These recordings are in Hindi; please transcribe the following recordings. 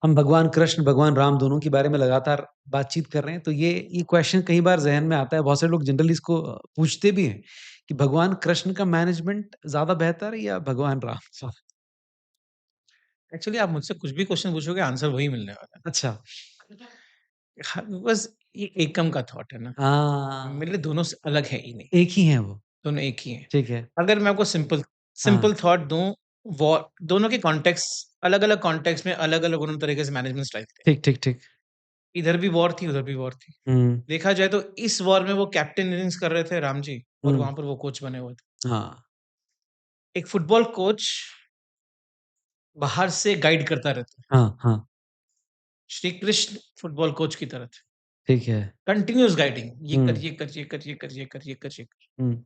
हम भगवान कृष्ण, भगवान राम दोनों के बारे में लगातार बातचीत कर रहे हैं, तो ये क्वेश्चन कई बार ज़हन में आता है। बहुत सारे लोग जनरली इसको पूछते भी हैं कि भगवान कृष्ण का मैनेजमेंट ज़्यादा बेहतर है या भगवान राम का? एक्चुअली आप मुझसे कुछ भी क्वेश्चन पूछोगे आंसर वही मिलने वाला अच्छा। है। हाँ, बस ये एकम का थॉट है ना, हाँ, मेरे लिए दोनों से अलग है ही नहीं, एक ही हैं वो। दोनों एक ही हैं। ठीक है। अगर मैं आपको सिंपल हाँ, सिंपल थॉट दूँ, वॉर दोनों के कॉन्टेक्स्ट अलग-अलग कॉन्टेक्स्ट में अलग-अलग उन्होंने तरीके से मैनेजमेंट स्टाइल थे। ठीक, ठीक, ठीक। इधर भी वॉर थी, उधर भी वॉर थी। हुँ, देखा जाए तो इस वॉर में वो कैप्टन इनिंग्स कर रहे थे राम जी और हुँ, वहाँ पर वो कोच बने हुए थे। हाँ, एक फुटबॉल कोच बाहर से गाइड करता रहता है। हाँ, हाँ, श्री कृष्ण फुटबॉल कोच की तरह थे। ठीक है। कंटीन्यूअस गाइडिंग, ये कर, हुँ, ये कर, ये कर, ये कर, ये कर, ये कर, ये कर। हुँ,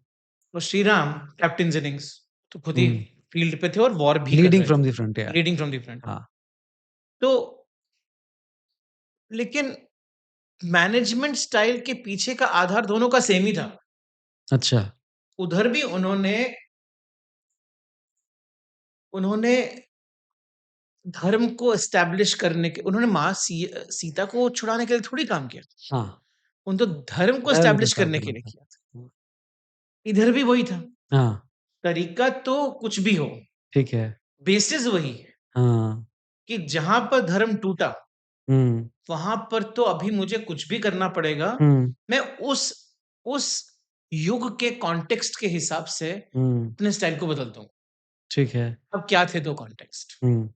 और श्री राम कैप्टन इनिंग्स तो खुद ही हुँ। फील्ड पे थे और वॉर भी कर लीडिंग रहे फ्रॉम थे, द फ्रंट या लीडिंग फ्रॉम द फ्रंट। हाँ, तो लेकिन मैनेजमेंट स्टाइल के पीछे का आधार दोनों का सेम ही था। अच्छा। उधर भी उन्होंने उन्होंने धर्म को एस्टैब्लिश करने के उन्होंने सीता को छुड़ाने के लिए थोड़ी काम किया। हाँ, उन तो धर्म को धर्म को एस्टैब्लिश करने के स्थापना लिए था। किया था। हुँ, इधर भी वही था। हाँ, तरीका तो कुछ भी हो, ठीक है। बेसिस वही है हाँ, कि जहां पर धर्म टूटा हुँ, वहां पर तो अभी मुझे कुछ भी करना पड़ेगा। हुँ, मैं उस युग के कॉन्टेक्स्ट के हिसाब से हुँ, अपने स्टाइल को बदलता हूँ। ठीक है। अब क्या थे दो कॉन्टेक्स्ट? हुँ,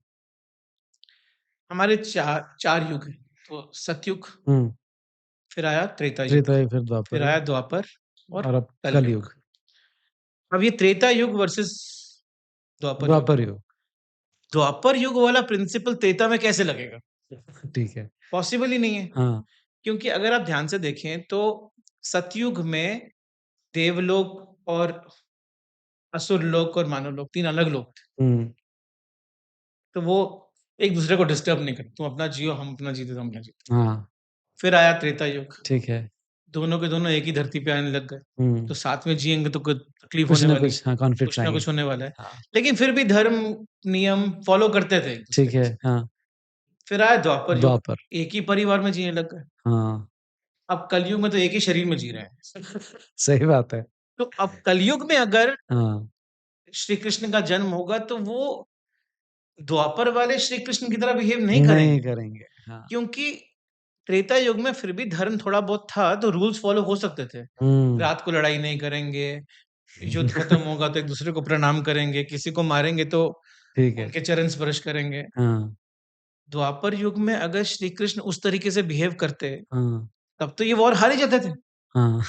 हमारे चार चार युग हैं। तो सतयुग, हुँ, फिर आया त्रेता युग, त्रेता युग फिर फिर द्वापर आया युग द्वापर और और अब कलयुग। कलयुग, अब ये त्रेता युग वर्सेस द्वापर युग। द्वापर युग। द्वापर युग वाला प्रिंसिपल त्रेता में कैसे लगेगा? ठीक है। पॉसिबल ही नहीं है। हाँ, क्योंकि अगर आप ध्यान से देखें तो सतयुग में देवलोक और असुर लोक और मानव लोक 3 अलग लोक थे। हुँ, तो वो एक दूसरे को डिस्टर्ब नहीं करते। तुम अपना जियो, हम अपना जीते तो हम अपना जीते। हाँ, फिर आया त्रेता युग। ठीक है। दोनों के दोनों एक ही धरती पे आने लग गए। हुँ, तो साथ में जिएँगे तो कुछ तकलीफ कुछ होने ना वाली है। कुछ हाँ, कॉन्फ्लिक्ट्स कुछ ना आएँगे। कुछ होने वाला है। हाँ, लेकिन फिर भी धर्म, नियम फ़ॉलो करते थे एक-दूसरे ठीक के है। साथ। हाँ, फिर आया द्वापर युग। द्वापर। एक ही परिवार में जीने लग गए। हाँ, अब कलयुग में तो एक ही शरीर में जी रहे हैं। सही बात है। तो अब कलयुग में अगर हाँ, श्री कृष्ण का जन्म होगा तो वो द्वापर वाले श्री कृष्ण की तरह बिहेव नहीं नहीं करेंगे। करेंगे। हाँ, क्योंकि त्रेता युग में फिर भी धर्म थोड़ा बहुत था तो रूल्स फ़ॉलो हो सकते थे। हुँ, रात को लड़ाई नहीं करेंगे, युद्ध खत्म होगा तो एक-दूसरे को प्रणाम करेंगे, किसी को मारेंगे तो ठीक है। उनके चरण स्पर्श करेंगे। हाँ, द्वापर युग में अगर श्री कृष्ण उस तरीके से बिहेव करते, हाँ, तब तो ये वॉर हार ही जाते थे। हाँ,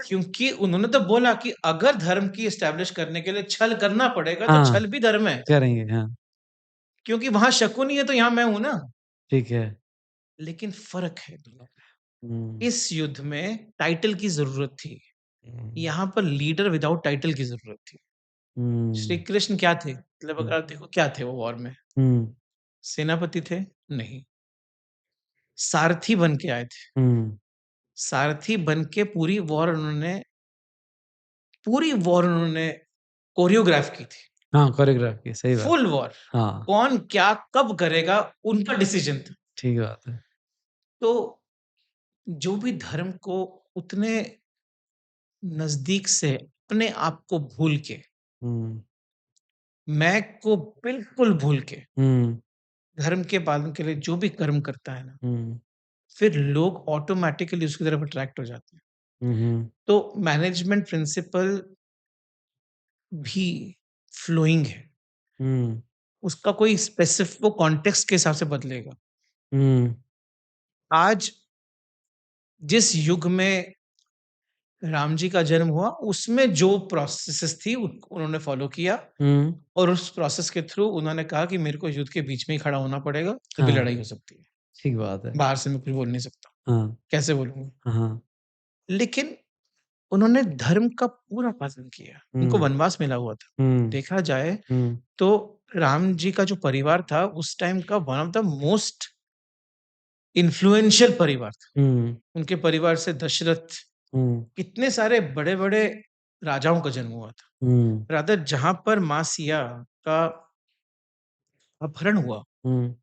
क्योंकि उन्होंने तो बोला कि अगर धर्म की एस्टैब्लिश करने के लिए छल करना पड़ेगा, तो हाँ, छल भी धर्म है। करेंगे। हाँ, क्योंकि वहाँ शकुनी है तो यहाँ मैं हूँ ना। ठीक है। लेकिन फ़र्क है दोनों में। हुँ, इस युद्ध में टाइटल की ज़रूरत थी। हुँ, यहाँ पर लीडर विदाउट टाइटल की ज़रूरत थी। श्री हुँ, कृष्ण क्या थे? मतलब हुँ, अगर आप देखो क्या थे वो वॉर में? हुँ, सेनापति थे? नहीं। सारथी बन के आए थे। हुँ, सारथी बन के पूरी वॉर उन्होंने कोरियोग्राफ की थी। हाँ, कोरियोग्राफ की, सही बात। Full war. हाँ, कौन क्या कब करेगा उनका डिसीजन था। ठीक बात है। तो जो भी धर्म को उतने नज़दीक से अपने आप को भूल के, हुँ, मैं को बिल्कुल भूल के, हुँ, धर्म के पालन के लिए जो भी कर्म करता है ना, हुँ, फिर लोग ऑटोमैटिकली उसकी तरफ अट्रैक्ट हो जाते हैं। हुँ, हुँ, तो मैनेजमेंट प्रिंसिपल भी फ्लोइंग है। हुँ, उसका कोई स्पेसिफिक वो कॉन्टेक्स्ट के हिसाब से बदलेगा। हुँ, आज जिस युग में राम जी का जन्म हुआ, उसमें जो प्रोसेसेस थी उन्होंने फॉलो किया हुँ, और उस प्रोसेस के थ्रू उन्होंने कहा कि मेरे को युद्ध के बीच में ही खड़ा होना पड़ेगा, तभी हाँ, लड़ाई हो सकती है। ठीक बात है। बाहर से मैं कुछ बोल नहीं सकता। हाँ, कैसे बोलूँगा? हाँ, लेकिन उन्होंने धर्म का पूरा पालन किया। उनको हुँ, वनवास मिला हुआ था। हुँ, देखा जाए हुँ, तो राम जी का जो परिवार था, उस टाइम का one of the most influential परिवार था। हुँ, उनके परिवार से दशरथ, हुँ, कितने सारे बड़े-बड़े राजाओं का जन्म हुआ था। हुँ, रादर जहाँ पर माँ सिया का अपहरण हुआ, हुँ,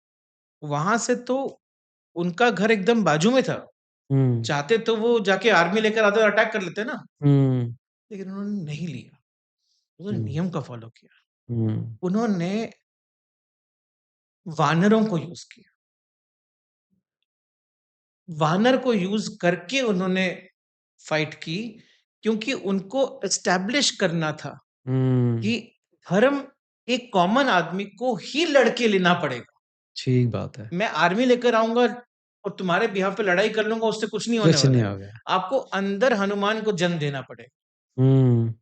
वहाँ से तो उनका घर एकदम बाजू में था। हुँ, चाहते तो वो जाके आर्मी लेकर आते और अटैक कर लेते ना, हुँ, लेकिन उन्होंने नहीं लिया। उन्होंने हुँ, नियम का फ़ॉलो किया। हुँ, उन्होंने वानरों को यूज़ किया। वानर को यूज़ करके उन्होंने फाइट की, क्योंकि उनको एस्टैब्लिश करना था हुँ, कि धर्म एक कॉमन आदमी को ही लड़के लेना पड़ेगा। ठीक बात है। मैं आर्मी लेकर आऊँगा और तुम्हारे बिहाफ़ पे लड़ाई कर लूँगा, उससे कुछ नहीं होने कुछ वाला नहीं है। हो गया। आपको अंदर हनुमान को जन्म देना पड़ेगा। हुँ,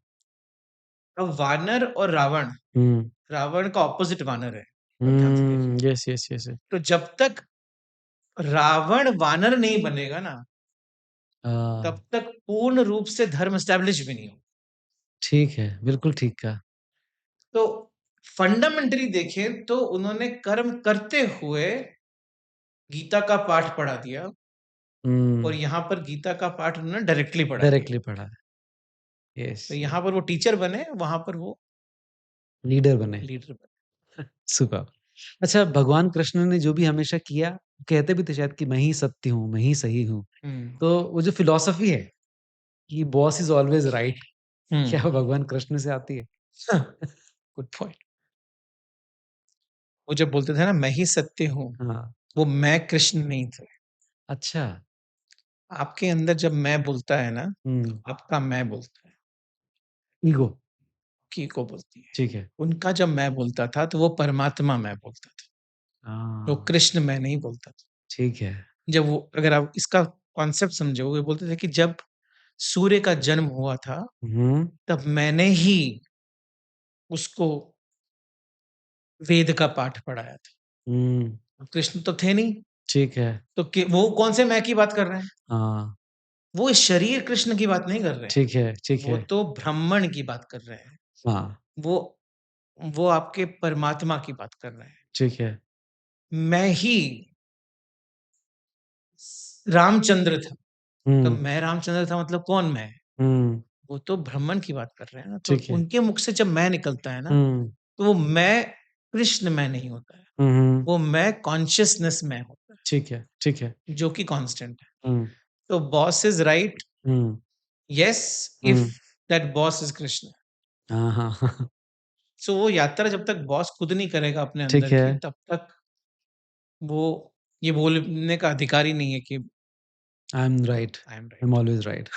अब वानर और रावण, हुँ, रावण का ऑपोज़िट वानर है। आप ध्यान से हुँ, देखिए। Yes, yes, yes, yes. तो जब तक रावण वानर नहीं बनेगा ना, हाँ, तब तक पूर्ण रूप से धर्म एस्टैब्लिश भी नहीं होगा। ठीक है, बिल्कुल ठीक कहा। तो फंडामेंटली देखें तो उन्होंने कर्म करते हुए गीता का पाठ पढ़ा दिया, और हुँ, यहाँ पर गीता का पाठ उन्होंने डायरेक्टली पढ़ा दिया। डायरेक्टली पढ़ा है। यस, तो यहाँ यस। पर वो टीचर बने, वहाँ पर वो लीडर बने। लीडर बने। सुपर्ब! अच्छा भगवान कृष्ण ने जो भी हमेशा किया, कहते भी थे शायद कि मैं ही सत्य हूँ, मैं ही सही हूँ। हुँ, तो वो जो फिलॉसफी है कि बॉस इज़ ऑलवेज़ राइट हुँ। क्या वो भगवान कृष्ण से आती है? Good point. वो जब बोलते थे ना मैं ही सत्य हूँ, हाँ, वो मैं कृष्ण नहीं थे। अच्छा। आपके अंदर जब मैं बोलता है ना, तो हुँ, आपका मैं बोलता है, ईगो, की को बोलती है। ठीक है। उनका जब मैं बोलता था, तो वो परमात्मा मैं बोलता था। वो हाँ, कृष्ण मैं नहीं बोलता था। ठीक है। जब वो, अगर आप इसका कॉन्सेप्ट समझो, वो बोलते थे कि जब सूर्य का जन्म हुआ था, हुँ, तब मैंने ही उसको वेद का पाठ पढ़ाया था। हुँ, कृष्ण तो थे नहीं, ठीक है। तो वो कौन से मैं की बात कर रहे हैं? हाँ, वो इस शरीर कृष्ण की बात नहीं कर रहे हैं। ठीक वो है। तो ब्राह्मण की बात कर रहे हैं। हाँ, वो वो आपके परमात्मा की बात कर रहे हैं। ठीक है। मैं ही रामचंद्र था। तो हुँ, मैं रामचंद्र था मतलब कौन मैं? हुँ, वो तो ब्राह्मण की बात कर रहे हैं ना, तो ठीक है। उनके मुख से जब मैं निकलता है ना, हुँ, तो वो मैं कृष्ण में नहीं होता है। हुँ, हुँ, वो मैं कॉन्शसनेस में होता ठीक है। है, जो कि कांस्टेंट है। हुँ, तो boss is right, hmm, yes, if hmm. That boss is Krishna. हाँ, हाँ। सो वो यात्रा जब तक बॉस खुद नहीं करेगा अपने ठीक अंदर है। की, तब तक वो ये बोलने का अधिकार ही नहीं है कि I am right, I am I am right. Always right.